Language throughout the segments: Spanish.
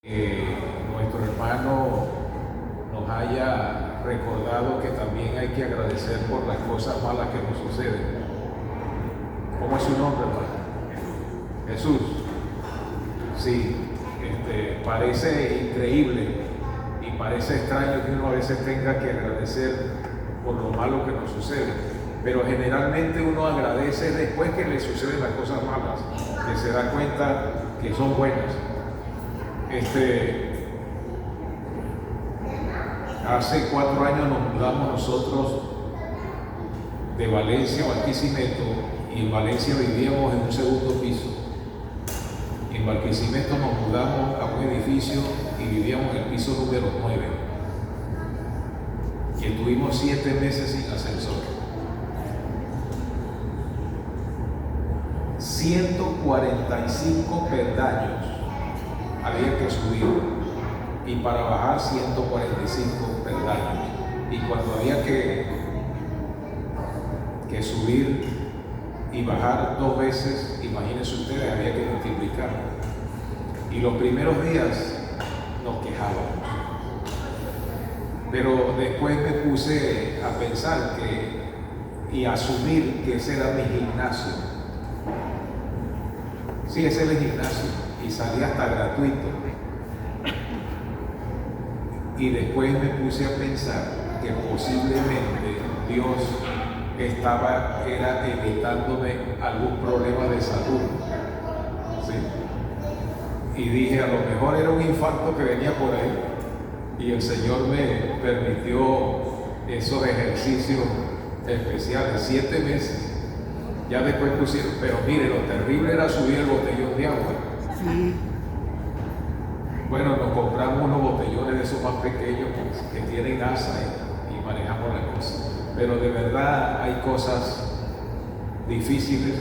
Nuestro hermano nos haya recordado que también hay que agradecer por las cosas malas que nos suceden. ¿Cómo es su nombre, hermano? Jesús. Sí, parece increíble y parece extraño que uno a veces tenga que agradecer por lo malo que nos sucede, pero generalmente uno agradece después que le suceden las cosas malas, que se da cuenta que son buenas. Hace 4 años nos mudamos nosotros de Valencia a Barquisimeto, y en Valencia vivíamos en un segundo piso. En Barquisimeto nos mudamos a un edificio y vivíamos en el piso número 9. Y estuvimos 7 meses sin ascensor. 145 peldaños había que subir, y para bajar 145 peldaños. Y cuando había que subir y bajar 2 veces, imagínense ustedes, había que multiplicar. Y los primeros días nos quejábamos, pero después me puse a pensar y a asumir que ese era mi gimnasio. Sí, ese era el gimnasio, y salía hasta gratuito. Y después me puse a pensar que posiblemente Dios era evitándome algún problema de salud. ¿Sí? Y dije, a lo mejor era un infarto que venía por ahí, y el Señor me permitió esos ejercicios especiales, 7 meses. Ya después pusieron, pero mire, lo terrible era subir el botellón de agua. Sí. Bueno, nos compramos unos botellones de esos más pequeños que tienen asa y manejamos la cosa. Pero de verdad hay cosas difíciles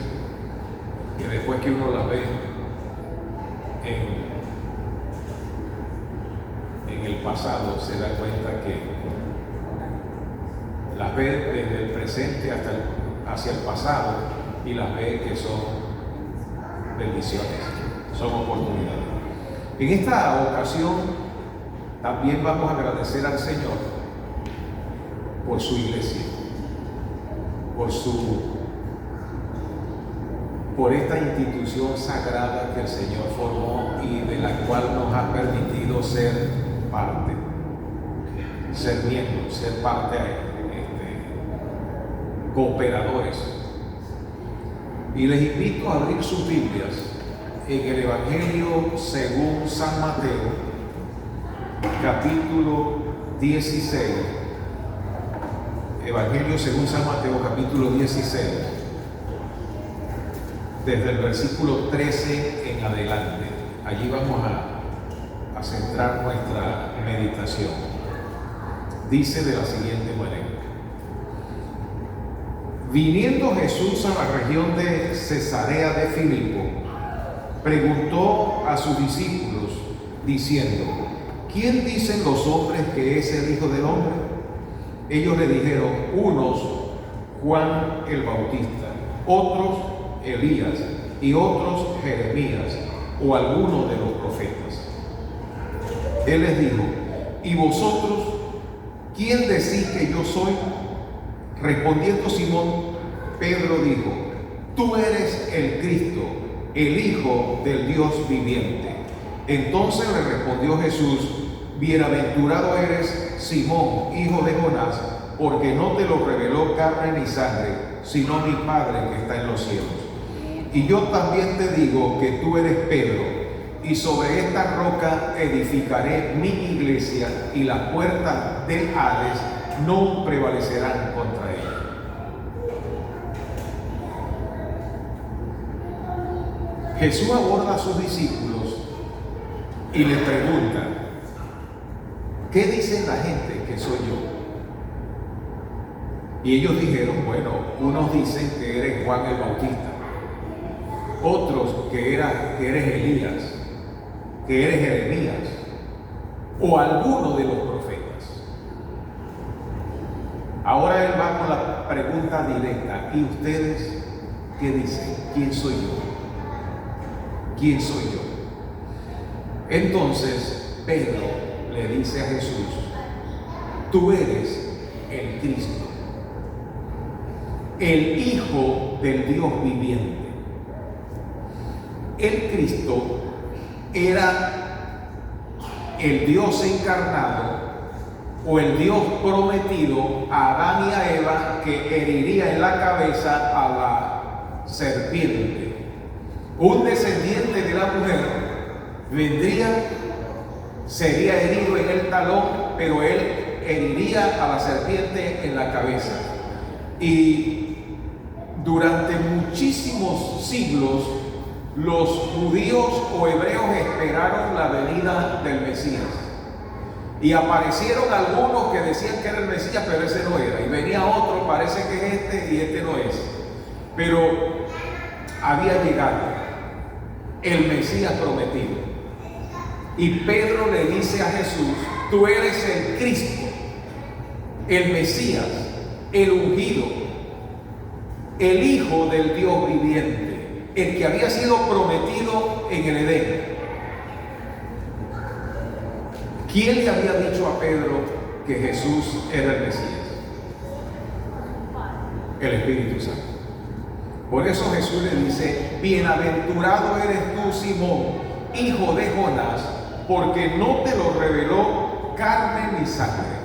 que después que uno las ve en el pasado, se da cuenta que las ve desde el presente hacia el pasado, y las ve que son bendiciones, son oportunidades. En esta ocasión también vamos a agradecer al Señor por su iglesia, por esta institución sagrada que el Señor formó y de la cual nos ha permitido ser parte, ser miembros, ser parte, cooperadores. Y les invito a abrir sus Biblias en el Evangelio según San Mateo, capítulo 16. Evangelio según San Mateo, capítulo 16, desde el versículo 13 en adelante. Allí vamos a centrar nuestra meditación. Dice de la siguiente manera: Viniendo Jesús a la región de Cesarea de Filipo, preguntó a sus discípulos, diciendo: ¿Quién dicen los hombres que es el Hijo del Hombre? Ellos le dijeron: unos, Juan el Bautista, otros, Elías, y otros, Jeremías, o alguno de los profetas. Él les dijo: ¿y vosotros, quién decís que yo soy? Respondiendo Simón, Pedro dijo: tú eres el Cristo, el Hijo del Dios viviente. Entonces le respondió Jesús: bienaventurado eres, Simón, hijo de Jonás, porque no te lo reveló carne ni sangre, sino mi Padre que está en los cielos. Y yo también te digo que tú eres Pedro, y sobre esta roca edificaré mi iglesia, y las puertas del Hades no prevalecerán contra ella. Jesús aborda a sus discípulos y les pregunta: ¿qué dicen la gente que soy yo? Y ellos dijeron: bueno, unos dicen que eres Juan el Bautista, otros que eres Elías, que eres Jeremías, o alguno de los profetas. Ahora él va con la pregunta directa: ¿y ustedes qué dicen? ¿Quién soy yo? ¿Quién soy yo? Entonces Pedro le dice a Jesús: tú eres el Cristo, el Hijo del Dios viviente. El Cristo era el Dios encarnado o el Dios prometido a Adán y a Eva, que heriría en la cabeza a la serpiente. Un descendiente de la mujer vendría, sería herido en el talón, pero él heriría a la serpiente en la cabeza. Y durante muchísimos siglos los judíos o hebreos esperaron la venida del Mesías. Y aparecieron algunos que decían que era el Mesías, pero ese no era. Y venía otro, parece que es este y este no es. Pero había llegado el Mesías prometido. Y Pedro le dice a Jesús: tú eres el Cristo, el Mesías, el ungido, el Hijo del Dios viviente, el que había sido prometido en el Edén. ¿Quién le había dicho a Pedro que Jesús era el Mesías? El Espíritu Santo. Por eso Jesús le dice: bienaventurado eres tú, Simón, hijo de Jonás, porque no te lo reveló carne ni sangre.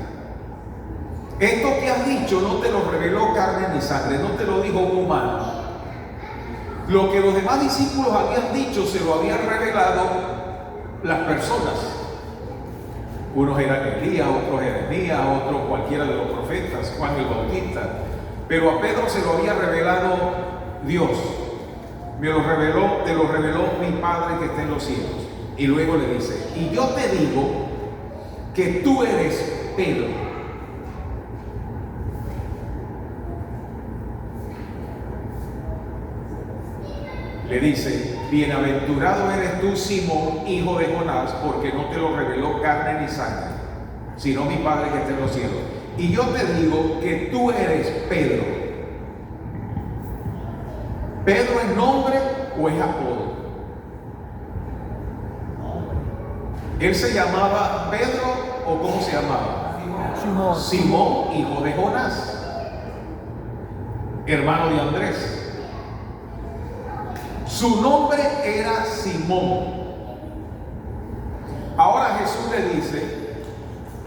Esto que has dicho no te lo reveló carne ni sangre, no te lo dijo un humano. Lo que los demás discípulos habían dicho se lo habían revelado las personas. Unos eran Elías, otros Jeremías, otros cualquiera de los profetas, Juan el Bautista. Pero a Pedro se lo había revelado Dios. Te lo reveló mi Padre que está en los cielos. Y luego le dice: y yo te digo que tú eres Pedro. Le dice: bienaventurado eres tú, Simón, hijo de Jonás, porque no te lo reveló carne ni sangre, sino mi Padre que está en los cielos. Y yo te digo que tú eres Pedro. ¿Pedro es nombre o es apodo? ¿Él se llamaba Pedro o cómo se llamaba? Simón. Simón, hijo de Jonás, hermano de Andrés. Su nombre era Simón. Ahora Jesús le dice: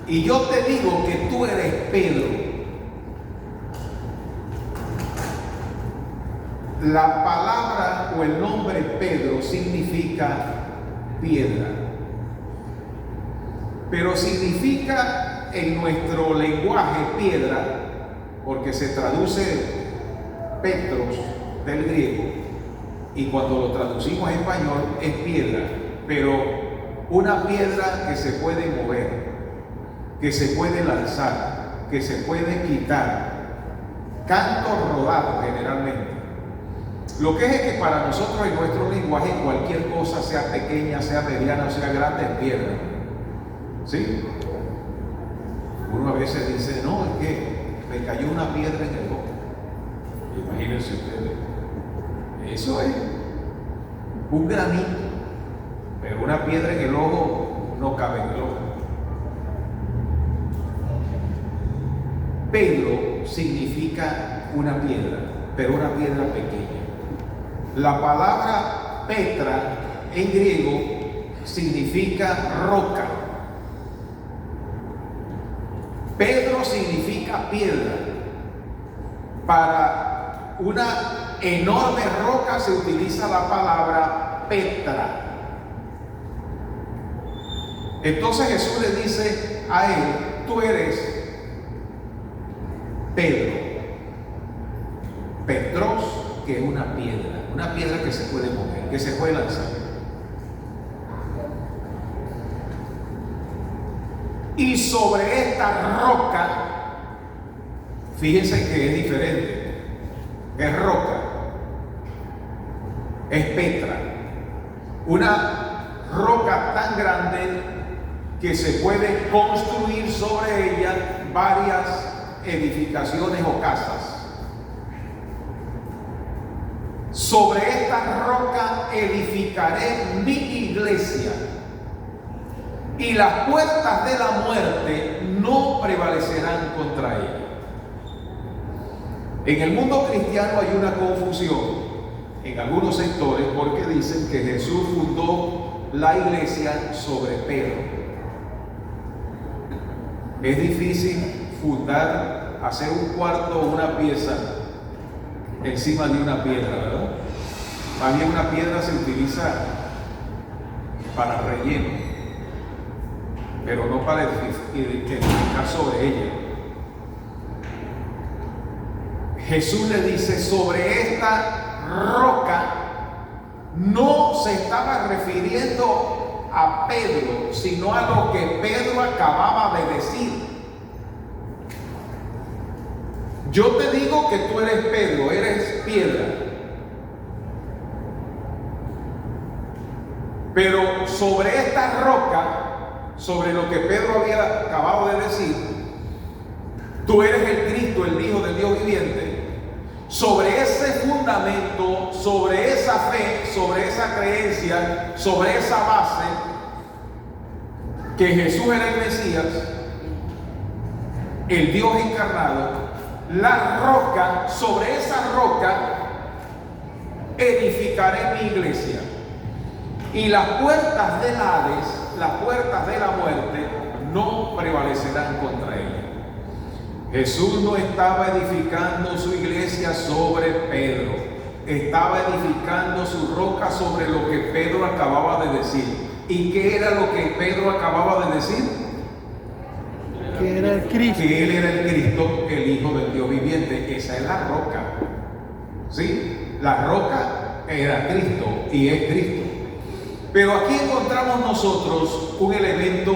y yo te digo que tú eres Pedro. La palabra o el nombre Pedro significa piedra, pero significa en nuestro lenguaje piedra porque se traduce Petros del griego, y cuando lo traducimos en español es piedra, pero una piedra que se puede mover, que se puede lanzar, que se puede quitar, canto rodado generalmente. Lo que es que para nosotros en nuestro lenguaje cualquier cosa, sea pequeña, sea mediana o sea grande, es piedra. ¿Sí? Uno a veces dice: no, es que me cayó una piedra en el ojo. Imagínense ustedes. Eso es un granito, pero una piedra en el ojo no cabe en el ojo. Pedro significa una piedra, pero una piedra pequeña. La palabra Petra en griego significa roca. Pedro significa piedra. Para una enorme roca se utiliza la palabra Petra. Entonces Jesús le dice a él: tú eres Pedro. Petros, que es una piedra que se puede mover, que se puede lanzar. Y sobre esta roca, fíjense que es diferente, es roca, es Petra, una roca tan grande que se puede construir sobre ella varias edificaciones o casas. Sobre esta roca edificaré mi iglesia y las puertas de la muerte no prevalecerán contra ella. En el mundo cristiano hay una confusión en algunos sectores porque dicen que Jesús fundó la iglesia sobre Pedro. Es difícil fundar, hacer un cuarto o una pieza encima de una piedra, ¿verdad? Más bien una piedra se utiliza para relleno, pero no para edificar sobre ella. Jesús le dice, sobre esta roca, no se estaba refiriendo a Pedro, sino a lo que Pedro acababa de decir. Yo te digo que tú eres Pedro, eres piedra. Pero sobre esta roca, sobre lo que Pedro había acabado de decir, tú eres el Cristo, el Hijo del Dios viviente. Sobre ese fundamento, sobre esa fe, sobre esa creencia, sobre esa base, que Jesús era el Mesías, el Dios encarnado, la roca, sobre esa roca edificaré mi iglesia. Y las puertas del Hades, las puertas de la muerte, no prevalecerán contra ella. Jesús no estaba edificando su iglesia sobre Pedro, estaba edificando su roca sobre lo que Pedro acababa de decir. ¿Y qué era lo que Pedro acababa de decir? Que era el Cristo. Que él era el Cristo, el Hijo del Dios viviente. Esa es la roca. ¿Sí? La roca era Cristo y es Cristo. Pero aquí encontramos nosotros un elemento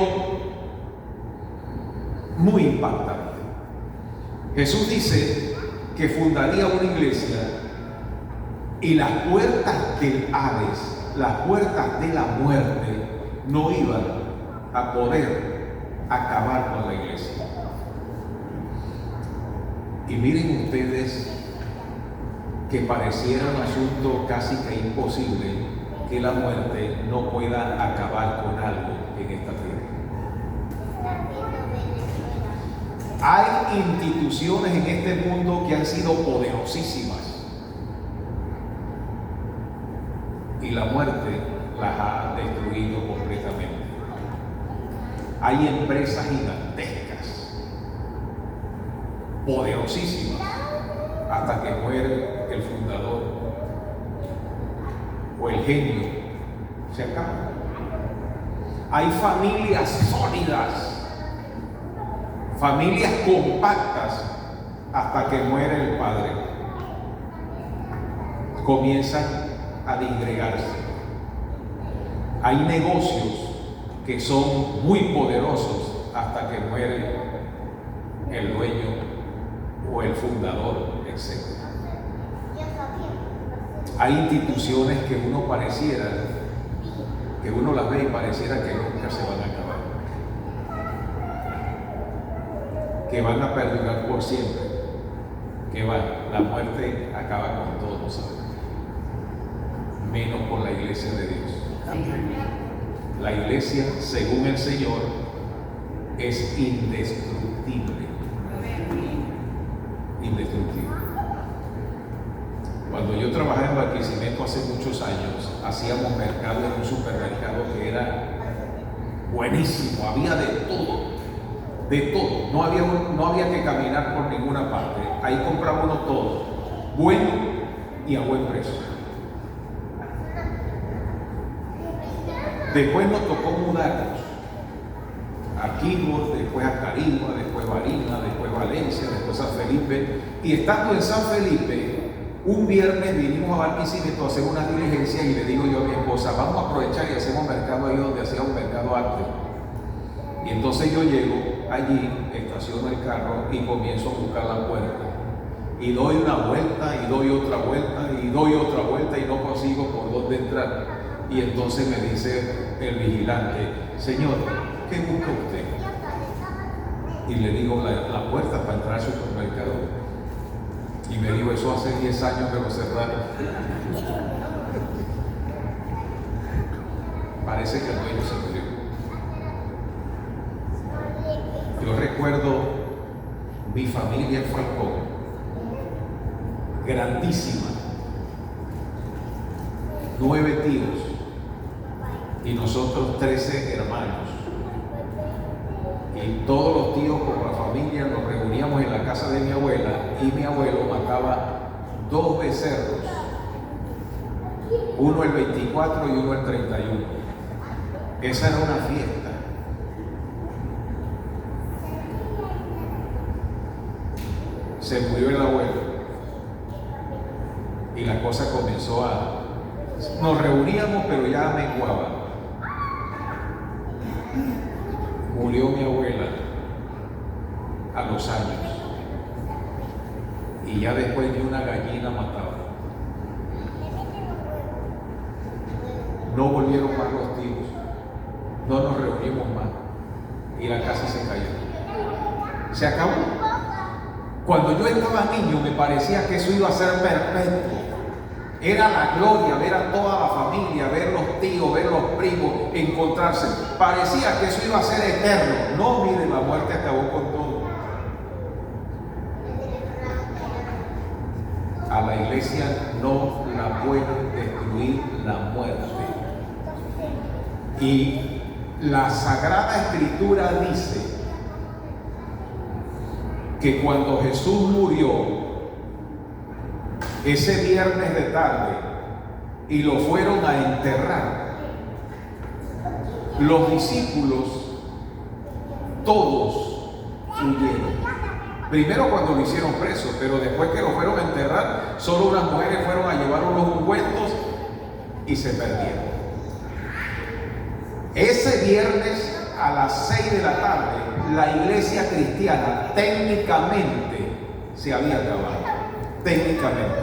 muy impactante. Jesús dice que fundaría una iglesia y las puertas del Hades, las puertas de la muerte, no iban a poder acabar con la iglesia. Y miren ustedes que pareciera un asunto casi que imposible que la muerte no pueda acabar con algo en esta tierra. Hay instituciones en este mundo que han sido poderosísimas y la muerte las ha destruido completamente. Hay empresas gigantescas, poderosísimas, hasta que muere el fundador o el genio, se acaba. Hay familias sólidas, familias compactas, hasta que muere el padre. Comienzan a disgregarse. Hay negocios que son muy poderosos hasta que muere el dueño o el fundador, etc. Hay instituciones que uno pareciera, que uno las ve y pareciera que nunca se van a acabar, que van a perdurar por siempre, que la muerte acaba con todos, ¿sabes? Menos con la iglesia de Dios. La iglesia, según el Señor, es indestructible. Indestructible. Cuando yo trabajaba en Barquisimeto hace muchos años, hacíamos mercado en un supermercado que era buenísimo, había de todo. De todo, no había que caminar por ninguna parte, ahí compraba uno todo, bueno y a buen precio. Después nos tocó mudarnos a Quibos, después a Carigua, después Barinas, después Valencia, después San Felipe, y estando en San Felipe, un viernes vinimos a Barquisimeto a hacer una diligencia y le digo yo a mi esposa, vamos a aprovechar y hacemos mercado ahí donde hacía un mercado arte. Y entonces yo llego allí, estaciono el carro y comienzo a buscar la puerta. Y doy una vuelta, y doy otra vuelta, y doy otra vuelta, y no consigo por dónde entrar. Y entonces me dice el vigilante, señor, ¿qué busca usted? Y le digo, la puerta para entrar al supermercado. Y me dijo, eso hace 10 años que lo cerraron. Parece que el dueño se murió. recuerdo mi familia en Falcón, grandísima, 9 tíos y nosotros 13 hermanos. Y todos los tíos como la familia nos reuníamos en la casa de mi abuela y mi abuelo mataba 2 becerros, uno el 24 y uno el 31. Esa era una fiesta. Se murió el abuelo y la cosa comenzó a... Nos reuníamos pero ya menguaba. Murió mi abuela a los años y ya después ni una gallina mataba. No volvieron más los tíos, no nos reunimos más y la casa se cayó. Se acabó. Cuando yo estaba niño me parecía que eso iba a ser perpetuo. Era la gloria ver a toda la familia, ver los tíos, ver los primos, encontrarse. Parecía que eso iba a ser eterno. No, miren, la muerte acabó con todo. A la iglesia no la puede destruir la muerte. Y la Sagrada Escritura dice que cuando Jesús murió, ese viernes de tarde, y lo fueron a enterrar, los discípulos todos huyeron. Primero cuando lo hicieron preso, pero después que lo fueron a enterrar, solo unas mujeres fueron a llevar unos ungüentos y se perdieron. Ese viernes a las 6 de la tarde, la iglesia cristiana técnicamente se había acabado. Técnicamente.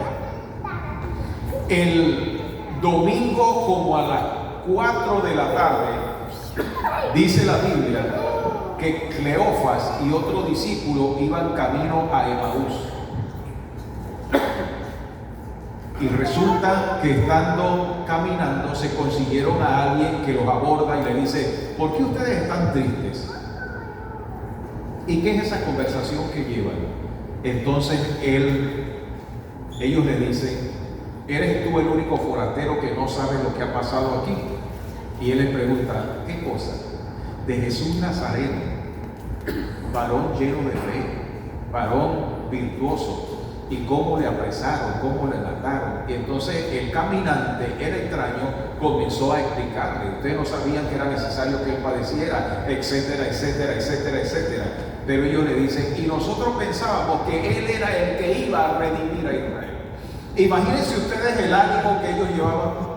El domingo como a las 4 de la tarde, dice la Biblia que Cleofas y otro discípulo iban camino a Emaús. Y resulta que estando caminando se consiguieron a alguien que los aborda y le dice: ¿por qué ustedes están tristes? ¿Y qué es esa conversación que llevan? Entonces ellos le dicen: ¿eres tú el único forastero que no sabe lo que ha pasado aquí? Y él les pregunta: ¿qué cosa? De Jesús Nazareno, varón lleno de fe, varón virtuoso, y cómo le apresaron, cómo le mataron. Y entonces el caminante, el extraño, comenzó a explicarle: ustedes no sabían que era necesario que él padeciera, etcétera, etcétera, etcétera, etcétera. Pero ellos le dicen: y nosotros pensábamos que él era el que iba a redimir a Israel. Imagínense ustedes el ánimo que ellos llevaban.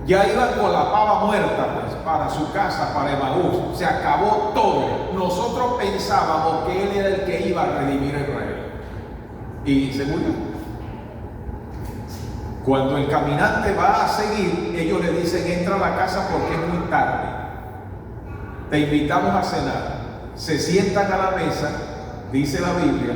Ya iban con la pava muerta, pues, para su casa, para Emaús. Se acabó todo. Nosotros pensábamos que él era el que iba a redimir a Israel. Y se murió. Cuando el caminante va a seguir, ellos le dicen: entra a la casa porque es muy tarde. Te invitamos a cenar. Se sientan a la mesa, dice la Biblia,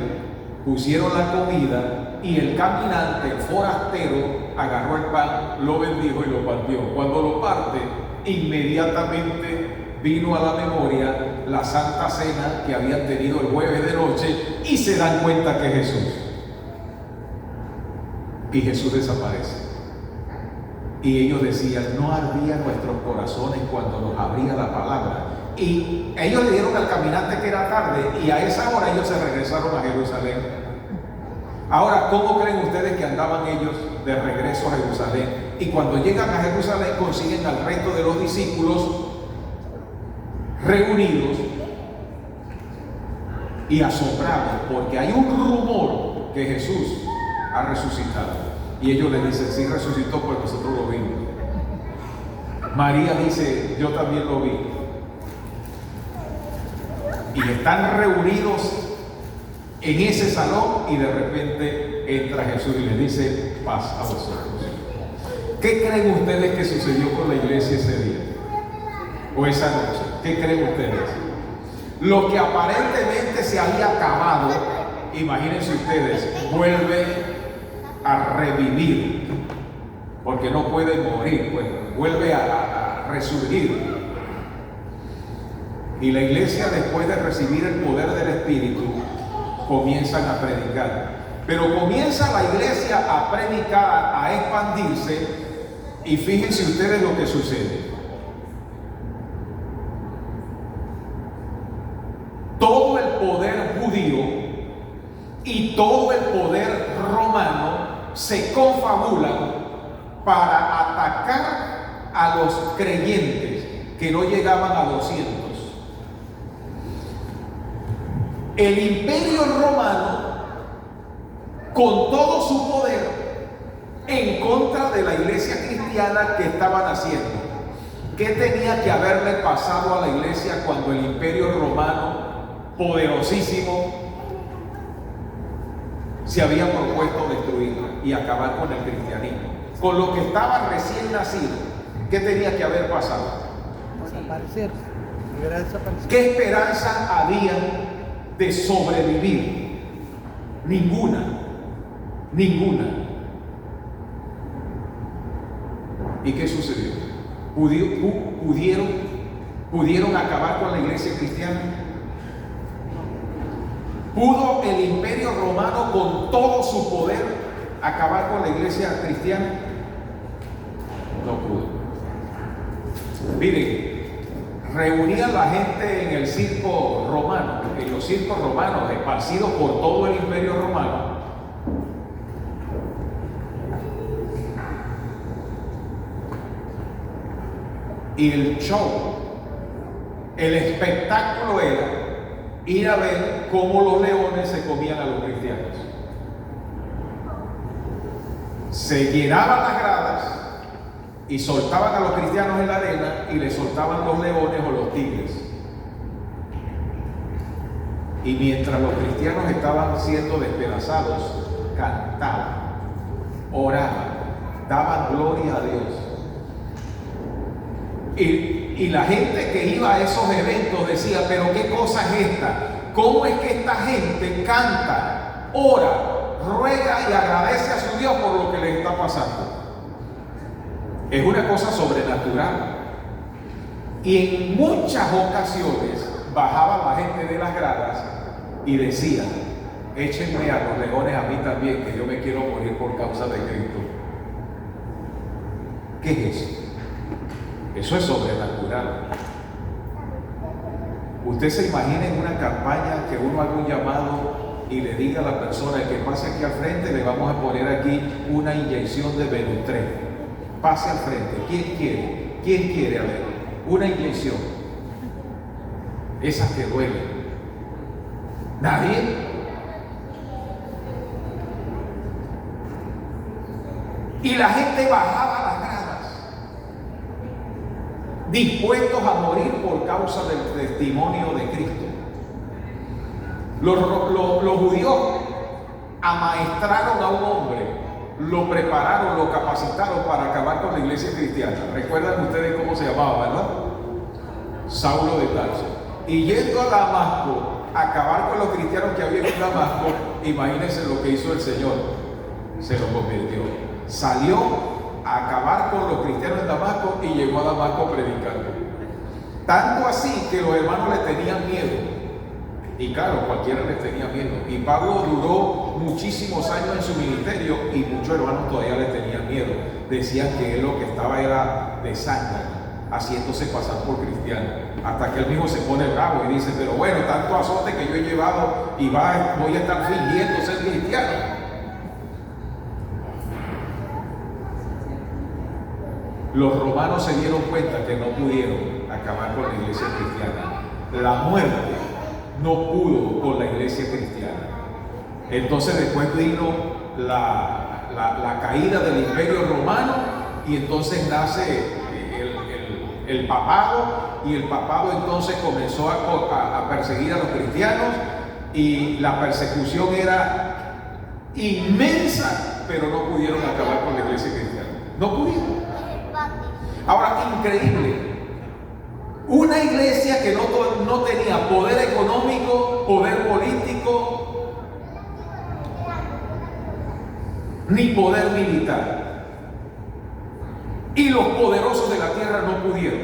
pusieron la comida y el caminante, el forastero, agarró el pan, lo bendijo y lo partió. Cuando lo parte, inmediatamente vino a la memoria la Santa Cena que habían tenido el jueves de noche y se dan cuenta que es Jesús. Y Jesús desaparece. Y ellos decían: no ardían nuestros corazones cuando nos abría la palabra. Y ellos le dieron al caminante que era tarde y a esa hora ellos se regresaron a Jerusalén. Ahora, ¿cómo creen ustedes que andaban ellos de regreso a Jerusalén? Y cuando llegan a Jerusalén consiguen al resto de los discípulos reunidos y asombrados, porque hay un rumor que Jesús ha resucitado. Y ellos le dicen: sí, resucitó, pues nosotros lo vimos. María dice: yo también lo vi. Y están reunidos en ese salón y de repente entra Jesús y les dice: paz a vosotros. ¿Qué creen ustedes que sucedió con la iglesia ese día? O esa noche. ¿Qué creen ustedes? Lo que aparentemente se había acabado, imagínense ustedes, vuelve a revivir. Porque no puede morir, pues vuelve a resurgir. Y la iglesia, después de recibir el poder del Espíritu, comienzan a predicar. Pero comienza la iglesia a predicar, a expandirse, y fíjense ustedes lo que sucede. Todo el poder judío y todo el poder romano se confabulan para atacar a los creyentes que no llegaban a 200. El imperio romano, con todo su poder, en contra de la iglesia cristiana que estaban haciendo. ¿Qué tenía que haberle pasado a la iglesia cuando el imperio romano, poderosísimo, se había propuesto destruirla y acabar con el cristianismo? Con lo que estaba recién nacido, ¿qué tenía que haber pasado? Desaparecer. Hubiera desaparecido. ¿Qué esperanza había de sobrevivir? Ninguna. ¿Y qué sucedió? ¿Pudieron acabar con la iglesia cristiana? ¿Pudo el imperio romano con todo su poder acabar con la iglesia cristiana? No pudo. Miren, reunían la gente en el circo romano, en los circos romanos esparcidos por todo el imperio romano. Y el show, el espectáculo era ir a ver cómo los leones se comían a los cristianos. Se llenaban las gradas y soltaban a los cristianos en la arena y les soltaban los leones o los tigres. Y mientras los cristianos estaban siendo despedazados, cantaban, oraban, daban gloria a Dios. Y la gente que iba a esos eventos decía, pero ¿qué cosa es esta? ¿Cómo es que esta gente canta, ora, ruega y agradece a su Dios por lo que les está pasando? Es una cosa sobrenatural. Y en muchas ocasiones bajaba la gente de las gradas y decía, échenme a los leones a mí también, que yo me quiero morir por causa de Cristo. ¿Qué es eso? Eso es sobrenatural. Usted se imagina en una campaña que uno haga un llamado y le diga a la persona, el que pase aquí al frente, le vamos a poner aquí una inyección de Venutrén. Pase al frente. ¿Quién quiere? ¿Quién quiere? A ver, una inyección. Esas que duelen. ¿Nadie? Y la gente bajaba las gradas, dispuestos a morir por causa del testimonio de Cristo. Los judíos amaestraron a un hombre, lo prepararon, lo capacitaron para acabar con la iglesia cristiana. ¿Recuerdan ustedes cómo se llamaba, verdad? Saulo de Tarso. Y yendo a Damasco a acabar con los cristianos que había en Damasco, imagínense lo que hizo el Señor. Se lo convirtió. Salió a acabar con los cristianos en Damasco y llegó a Damasco predicando. Tanto así que los hermanos le tenían miedo. Y claro, cualquiera les tenía miedo. Y Pablo duró muchísimos años en su ministerio y muchos hermanos todavía le tenían miedo. Decían que él lo que estaba era de sangre, haciéndose pasar por cristiano. Hasta que él mismo se pone bravo y dice, pero bueno, tanto azote que yo he llevado y voy a estar fingiendo ser cristiano. Los romanos se dieron cuenta que no pudieron acabar con la iglesia cristiana. La muerte no pudo con la iglesia cristiana. Entonces después vino la caída del imperio romano y entonces nace el papado, y el papado entonces comenzó a perseguir a los cristianos y la persecución era inmensa, pero no pudieron acabar con la iglesia cristiana. No pudieron. Ahora, increíble, una iglesia que no tenía poder económico, poder político, ni poder militar. Y los poderosos de la tierra no pudieron.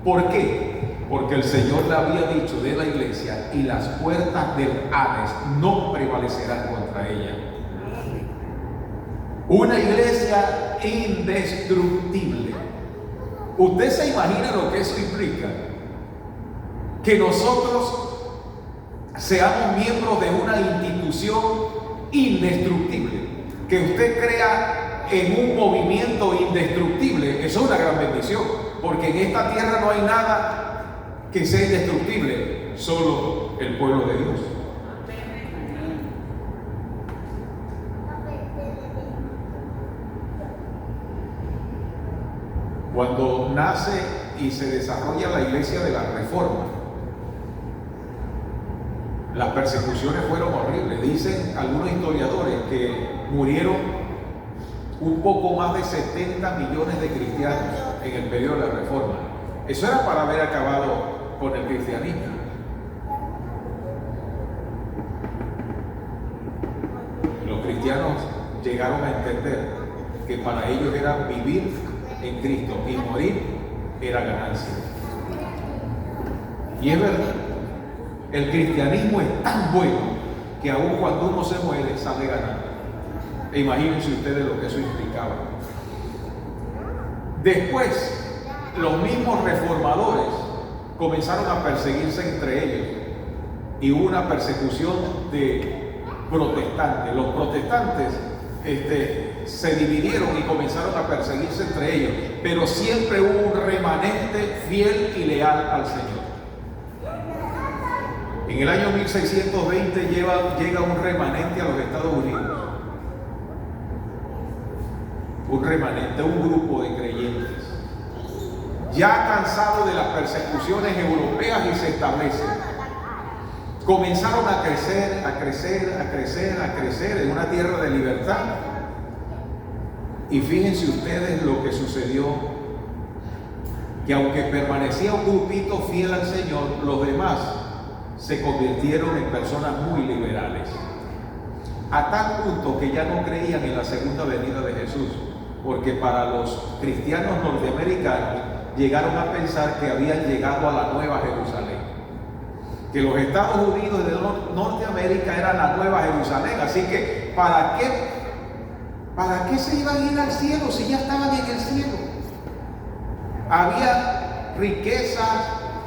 ¿Por qué? porque el Señor le había dicho de la iglesia: y las puertas del Hades no prevalecerán contra ella. Una iglesia indestructible. ¿Usted se imagina lo que eso implica? Que nosotros seamos miembros de una institución indestructible. Que usted crea en un movimiento indestructible, eso es una gran bendición, porque en esta tierra no hay nada que sea indestructible, solo el pueblo de Dios. Cuando nace y se desarrolla la iglesia de la Reforma, las persecuciones fueron horribles. Dicen algunos historiadores que murieron un poco más de 70 millones de cristianos en el periodo de la Reforma. Eso era para haber acabado con el cristianismo. Los cristianos llegaron a entender que para ellos era vivir en Cristo y morir era ganancia. Y es verdad, el cristianismo es tan bueno que aun cuando uno se muere sale ganando. E imagínense ustedes lo que eso implicaba. Después, los mismos reformadores comenzaron a perseguirse entre ellos y hubo una persecución de protestantes. Los protestantes se dividieron y comenzaron a perseguirse entre ellos, pero siempre hubo un remanente fiel y leal al Señor. En el año 1620 llega un remanente a los Estados Unidos, un remanente, un grupo de creyentes, ya cansado de las persecuciones europeas, y se establecen. Comenzaron a crecer, a crecer, a crecer, a crecer en una tierra de libertad. Y fíjense ustedes lo que sucedió, que aunque permanecía un grupito fiel al Señor, los demás se convirtieron en personas muy liberales, a tal punto que ya no creían en la segunda venida de Jesús, porque para los cristianos norteamericanos llegaron a pensar que habían llegado a la Nueva Jerusalén, que los Estados Unidos de Norteamérica eran la Nueva Jerusalén. Así que ¿para qué se iban a ir al cielo si ya estaban en el cielo? Había riquezas,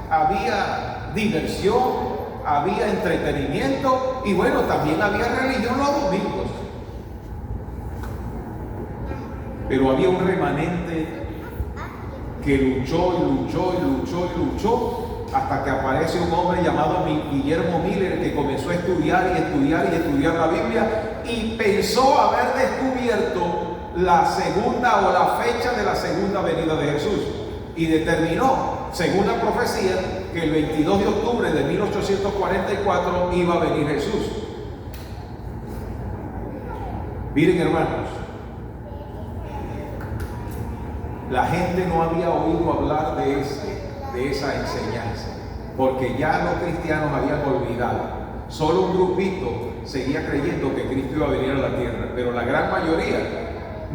había diversión, había entretenimiento y bueno, también había religión los domingos. Pero había un remanente que luchó y luchó y luchó y luchó hasta que aparece un hombre llamado Guillermo Miller, que comenzó a estudiar y estudiar y estudiar la Biblia y pensó haber descubierto la segunda o la fecha de la segunda venida de Jesús, y determinó, según la profecía, que el 22 de octubre de 1844 iba a venir Jesús. Miren, hermanos, la gente no había oído hablar de esa enseñanza, porque ya los cristianos habían olvidado. Solo un grupito seguía creyendo que Cristo iba a venir a la tierra, pero la gran mayoría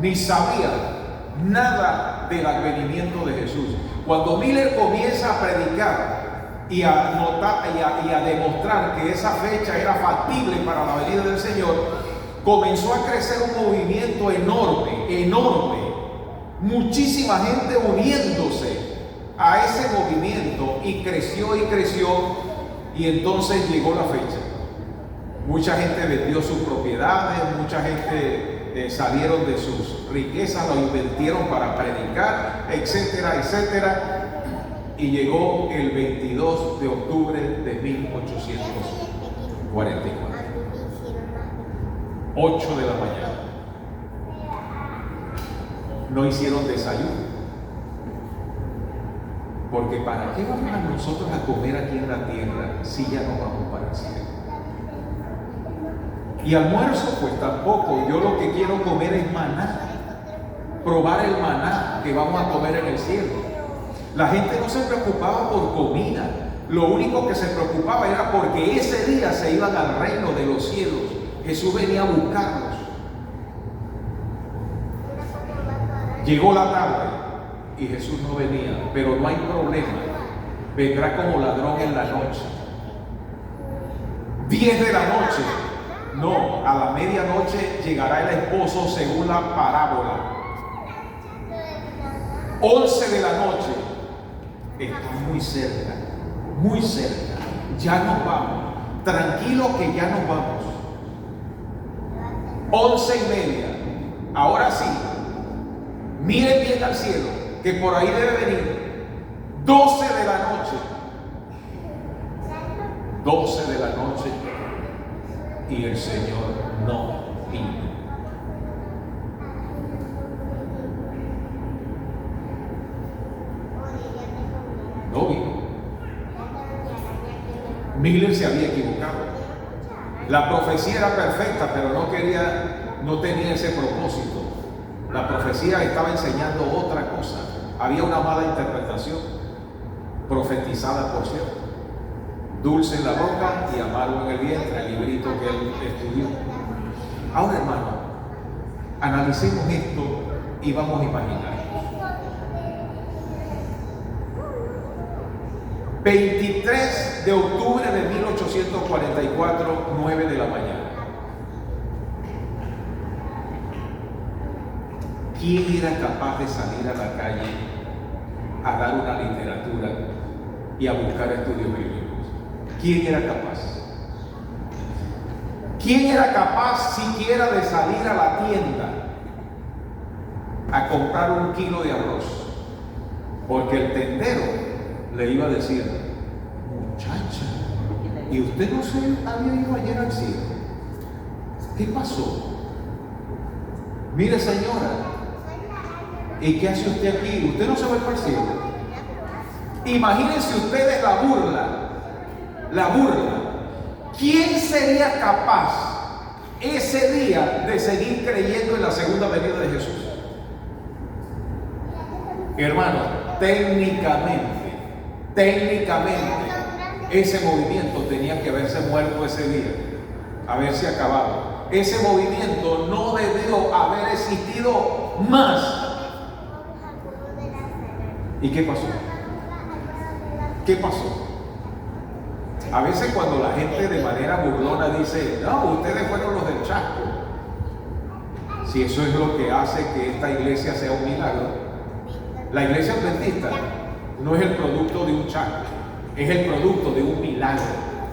ni sabía nada del advenimiento de Jesús. Cuando Miller comienza a predicar y a notar y a demostrar que esa fecha era factible para la venida del Señor, comenzó a crecer un movimiento enorme, muchísima gente uniéndose a ese movimiento, y creció, y entonces llegó la fecha. Mucha gente vendió sus propiedades, mucha gente salieron de sus riquezas, lo invirtieron para predicar, etcétera, etcétera, y llegó el 22 de octubre de 1844, 8 de la mañana. No hicieron desayuno, porque ¿para qué vamos a nosotros a comer aquí en la tierra si ya no vamos para el cielo? Y almuerzo, pues tampoco. Yo lo que quiero comer es maná, probar el maná que vamos a comer en el cielo. La gente no se preocupaba por comida, lo único que se preocupaba era porque ese día se iban al reino de los cielos. Jesús venía a buscarlos. Llegó la tarde y Jesús no venía, pero no hay problema, vendrá como ladrón en la noche. 10 de la noche, no, a la medianoche llegará el esposo según la parábola. 11 de la noche, está muy cerca, ya nos vamos, tranquilo que ya nos vamos. 11:30, ahora sí, miren bien al cielo, que por ahí debe venir. 12 de la noche, 12 de la noche, y el Señor no vino. No vino. Miller se había equivocado. La profecía era perfecta, pero no tenía ese propósito. La profecía estaba enseñando otra cosa. Había una mala interpretación, profetizada por cierto. Dulce en la boca y amargo en el vientre, el librito que él estudió. Ahora, hermano, analicemos esto y vamos a imaginar. 23 de octubre de 1844, 9 de la mañana. ¿Quién era capaz de salir a la calle a dar una literatura y a buscar estudios bíblicos? ¿Quién era capaz? ¿Quién era capaz siquiera de salir a la tienda a comprar 1 kilo de arroz? Porque el tendero le iba a decir: muchacha, ¿y usted no se había ido ayer al cielo? ¿Qué pasó? Mire, señora, ¿y qué hace usted aquí? ¿Usted no se va para el cielo? Imagínense ustedes la burla. ¿Quién sería capaz ese día de seguir creyendo en la segunda venida de Jesús? Hermano, técnicamente, ese movimiento tenía que haberse muerto ese día, haberse acabado. Ese movimiento no debió haber existido más. ¿Y qué pasó? ¿Qué pasó? A veces cuando la gente de manera burlona dice: no, ustedes fueron los del Chasco. Si eso es lo que hace que esta iglesia sea un milagro. La iglesia adventista no es el producto de un Chasco, es el producto de un milagro.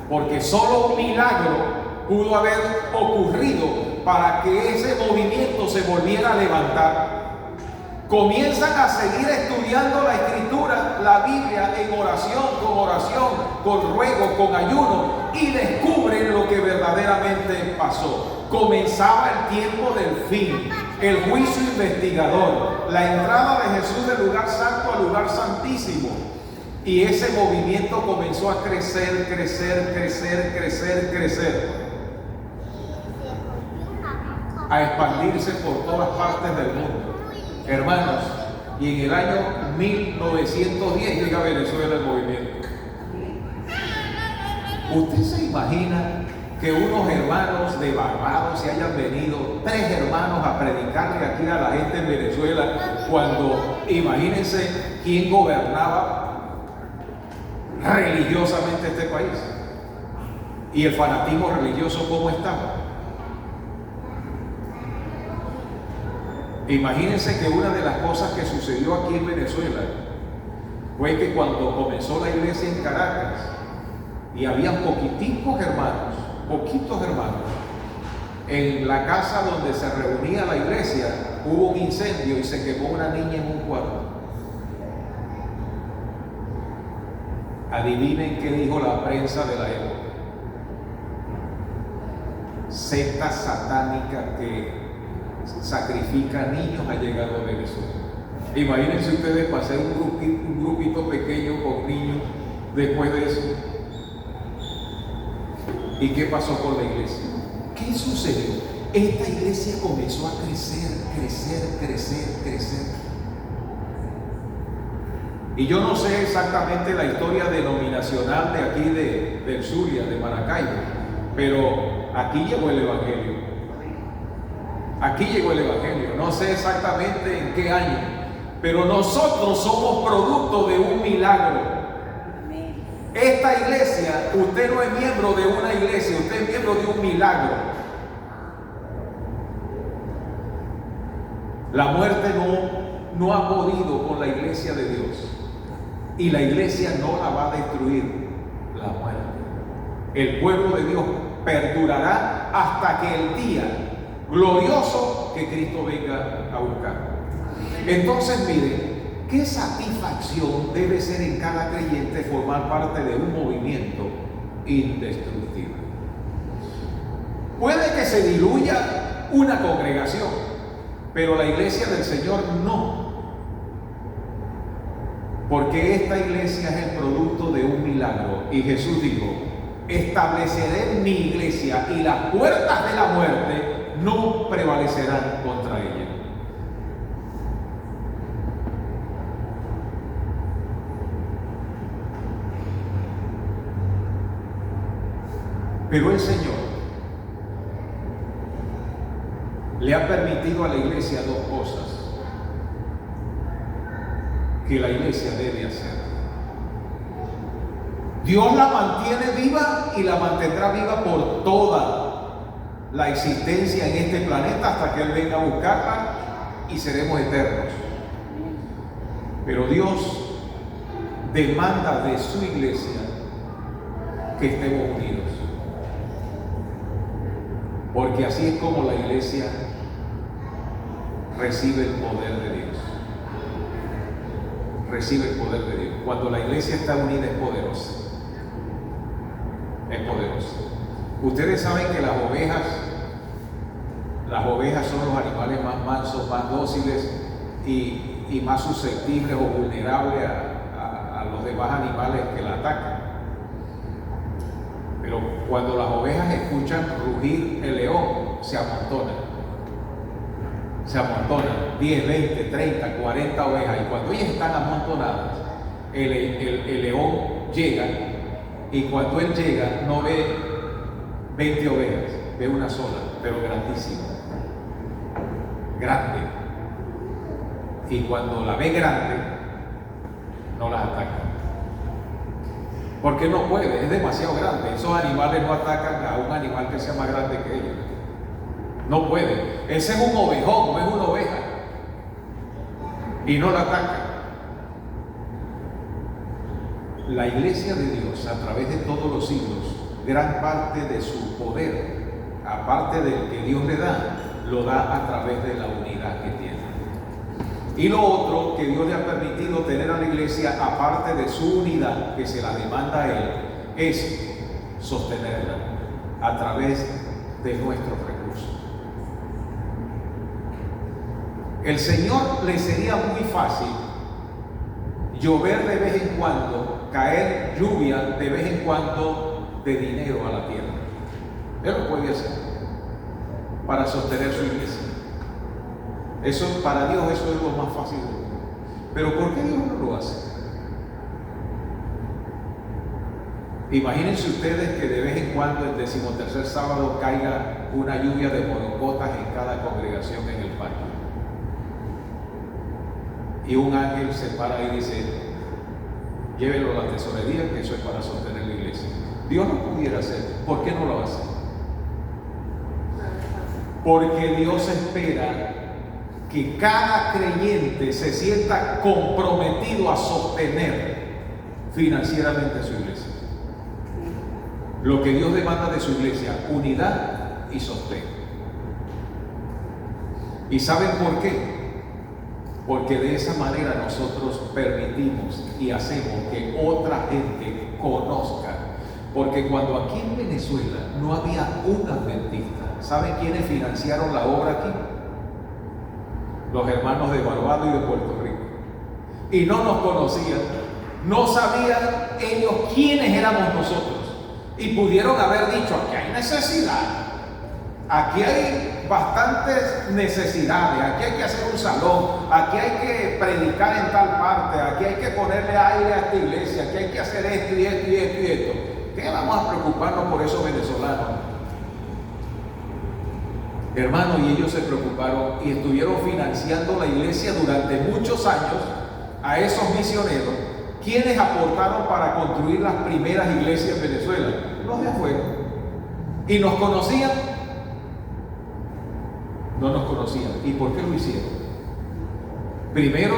Porque solo un milagro pudo haber ocurrido para que ese movimiento se volviera a levantar. Comienzan a seguir estudiando la Escritura, la Biblia, en oración, con ruego, con ayuno, y descubren lo que verdaderamente pasó. Comenzaba el tiempo del fin, el juicio investigador, la entrada de Jesús del lugar santo al lugar santísimo. Y ese movimiento comenzó a crecer, a expandirse por todas partes del mundo. Hermanos, y en el año 1910 llega a Venezuela el movimiento. ¿Usted se imagina que unos hermanos de Barbados se hayan venido, 3 hermanos, a predicarle aquí a la gente en Venezuela, cuando, imagínense quién gobernaba religiosamente este país? Y el fanatismo religioso, ¿cómo estaba? Imagínense que una de las cosas que sucedió aquí en Venezuela fue que cuando comenzó la iglesia en Caracas y había poquitos hermanos, en la casa donde se reunía la iglesia hubo un incendio y se quemó una niña en un cuarto. Adivinen qué dijo la prensa de la época. Secta satánica que sacrifica niños ha llegado a Venezuela. Imagínense ustedes pasar un grupito pequeño con niños después de eso. ¿Y qué pasó con la iglesia? ¿Qué sucedió? Esta iglesia comenzó a crecer. Y yo no sé exactamente la historia denominacional de aquí del Zulia, de Maracaibo, pero aquí llegó el Evangelio. No sé exactamente en qué año, pero nosotros somos producto de un milagro. Esta iglesia, usted no es miembro de una iglesia, usted es miembro de un milagro. La muerte no ha podido con la iglesia de Dios. Y la iglesia no la va a destruir la muerte. El pueblo de Dios perdurará hasta que el día glorioso que Cristo venga a buscar. Entonces, mire, qué satisfacción debe ser en cada creyente formar parte de un movimiento indestructible. Puede que se diluya una congregación, pero la iglesia del Señor no. Porque esta iglesia es el producto de un milagro. Y Jesús dijo: estableceré mi iglesia y las puertas de la muerte no prevalecerán contra ella. Pero el Señor le ha permitido a la iglesia dos cosas que la iglesia debe hacer. Dios la mantiene viva y la mantendrá viva por toda la existencia en este planeta hasta que Él venga a buscarla y seremos eternos. Pero Dios demanda de su iglesia que estemos unidos. Porque así es como la iglesia recibe el poder de Dios. Recibe el poder de Dios. Cuando la iglesia está unida es poderosa. Es poderosa. Ustedes saben que las ovejas son los animales más mansos, más dóciles y más susceptibles o vulnerables a los demás animales que la atacan. Pero cuando las ovejas escuchan rugir el león, se amontonan. Se amontonan 10, 20, 30, 40 ovejas. Y cuando ellas están amontonadas, el león llega. Y cuando él llega, no ve 20 ovejas, ve una sola, pero grandísima. Grande. Y cuando la ve grande, no las ataca. Porque no puede, es demasiado grande. Esos animales no atacan a un animal que sea más grande que ellos. No puede. Ese es un ovejón, no es una oveja. Y no la ataca. La iglesia de Dios, a través de todos los siglos, gran parte de su poder, aparte del que Dios le da, lo da a través de la unidad que tiene. Y lo otro que Dios le ha permitido tener a la iglesia, aparte de su unidad, que se la demanda a Él, es sostenerla a través de nuestros recursos. El Señor le sería muy fácil llover de vez en cuando, caer lluvia de vez en cuando de dinero a la tierra. Él lo puede hacer para sostener su iglesia. Eso, para Dios, eso es lo más fácil. Pero ¿por qué Dios no lo hace? Imagínense ustedes que de vez en cuando, el 13º sábado, caiga una lluvia de morocotas en cada congregación en el patio. Y un ángel se para y dice: llévenlo a la tesorería, que eso es para sostener la iglesia. Dios no pudiera hacer. ¿Por qué no lo hace? Porque Dios espera que cada creyente se sienta comprometido a sostener financieramente a su iglesia. Lo que Dios demanda de su iglesia: unidad y sostén. ¿Y saben por qué? Porque de esa manera nosotros permitimos y hacemos que otra gente conozca. Porque cuando aquí en Venezuela no había un adventista, ¿saben quiénes financiaron la obra aquí? Los hermanos de Barbados y de Puerto Rico. Y no nos conocían, no sabían ellos quiénes éramos nosotros. Y pudieron haber dicho: aquí hay necesidad, aquí hay bastantes necesidades, aquí hay que hacer un salón, aquí hay que predicar en tal parte, aquí hay que ponerle aire a esta iglesia, aquí hay que hacer esto y esto y esto y esto. ¿Qué vamos a preocuparnos por esos venezolanos? Hermanos, y ellos se preocuparon y estuvieron financiando la iglesia durante muchos años a esos misioneros ¿Quiénes aportaron para construir las primeras iglesias en Venezuela? Los de afuera. ¿Y nos conocían? No nos conocían. ¿Y por qué lo hicieron? Primero,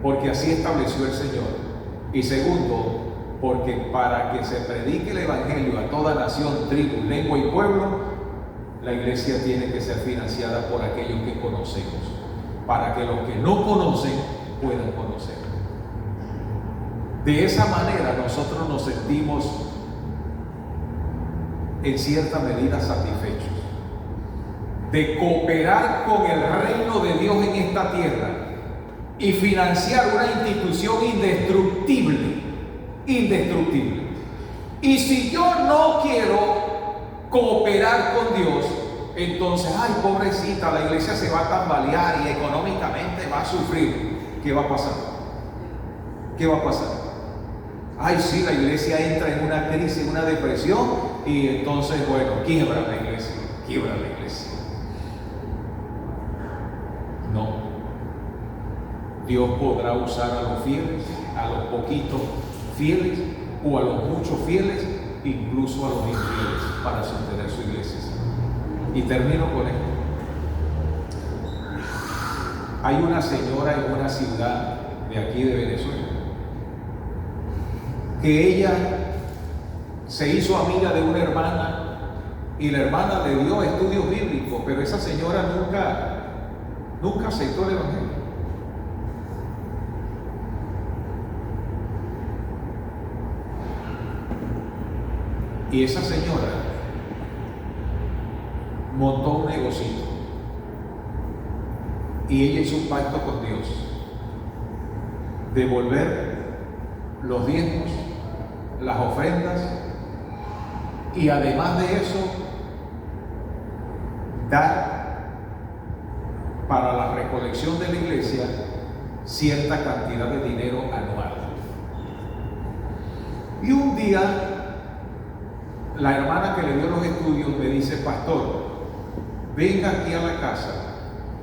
porque así estableció el Señor. Y segundo, porque para que se predique el Evangelio a toda nación, tribu, lengua y pueblo, la iglesia tiene que ser financiada por aquellos que conocemos, para que los que no conocen puedan conocer. De esa manera nosotros nos sentimos en cierta medida satisfechos de cooperar con el reino de Dios en esta tierra y financiar una institución indestructible. Y si yo no quiero cooperar con Dios, entonces, ay, pobrecita, la iglesia se va a tambalear y económicamente va a sufrir. ¿Qué va a pasar? ¿Qué va a pasar? Ay, sí, la iglesia entra en una crisis, en una depresión, y entonces, bueno, quiebra la iglesia. No. Dios podrá usar a los fieles, a los poquitos fieles o a los muchos fieles, incluso a los infieles, para sostener su iglesia. Y termino con esto. Hay una señora en una ciudad de aquí de Venezuela que ella se hizo amiga de una hermana y la hermana le dio estudios bíblicos, pero esa señora nunca aceptó el Evangelio. Y esa señora montó un negocito y ella hizo un pacto con Dios: devolver los diezmos, las ofrendas, y además de eso dar para la recolección de la iglesia cierta cantidad de dinero anual. Y un día la hermana que le dio los estudios me dice: pastor, venga aquí a la casa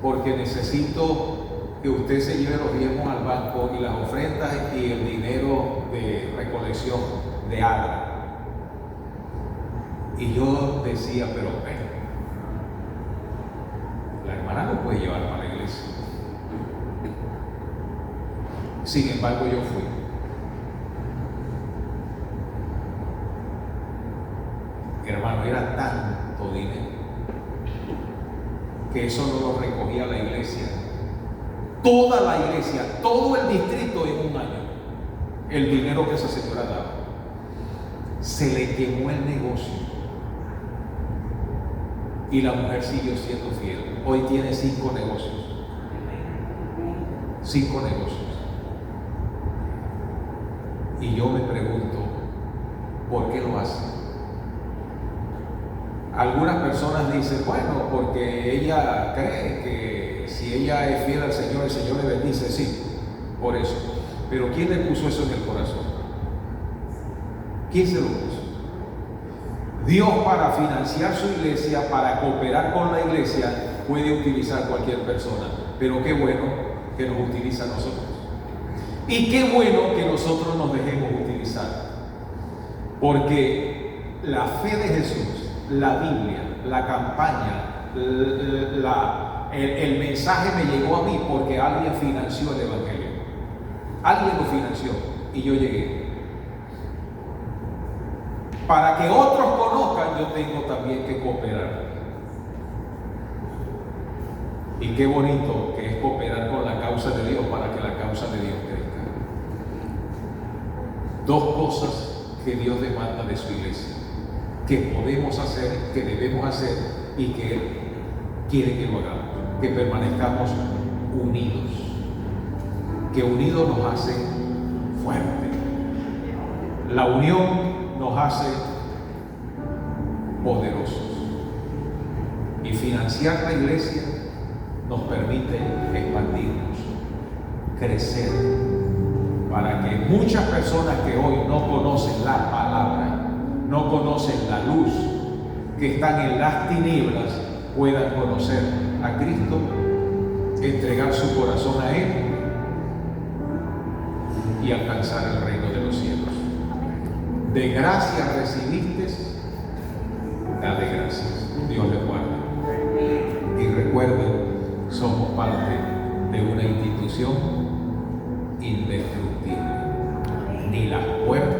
porque necesito que usted se lleve los diezmos al banco y las ofrendas y el dinero de recolección de Agra. Y yo decía, pero bueno, la hermana no puede llevar para la iglesia. Sin embargo, yo fui. Hermano, era tanto dinero que eso no lo recogía la iglesia. Toda la iglesia, todo el distrito en un año, el dinero que esa señora daba. Se le quemó el negocio. Y la mujer siguió siendo fiel. Hoy tiene 5 negocios. 5 negocios. Y yo me pregunto, ¿por qué lo hace? Algunas personas dicen, bueno, porque ella cree que si ella es fiel al Señor, el Señor le bendice. Sí, por eso. Pero ¿quién le puso eso en el corazón? ¿Quién se lo puso? Dios, para financiar su iglesia, para cooperar con la iglesia, puede utilizar cualquier persona. Pero qué bueno que nos utiliza a nosotros. Y qué bueno que nosotros nos dejemos utilizar. Porque la fe de Jesús, la Biblia, la campaña, el mensaje me llegó a mí porque alguien financió el Evangelio. Alguien lo financió y yo llegué. Para que otros conozcan, yo tengo también que cooperar. Y qué bonito que es cooperar con la causa de Dios para que la causa de Dios crezca. 2 cosas que Dios demanda de su iglesia, que podemos hacer, que debemos hacer y que Él quiere que lo hagamos, que permanezcamos unidos, que unidos nos hace fuertes. La unión nos hace poderosos y financiar la iglesia nos permite expandirnos, crecer, para que muchas personas que hoy no conocen la palabra, no conocen la luz, que están en las tinieblas, puedan conocer a Cristo, entregar su corazón a Él y alcanzar el reino de los cielos. De gracia recibiste, da de gracias. Dios le guarde. Y recuerden, somos parte de una institución indestructible. Ni las puertas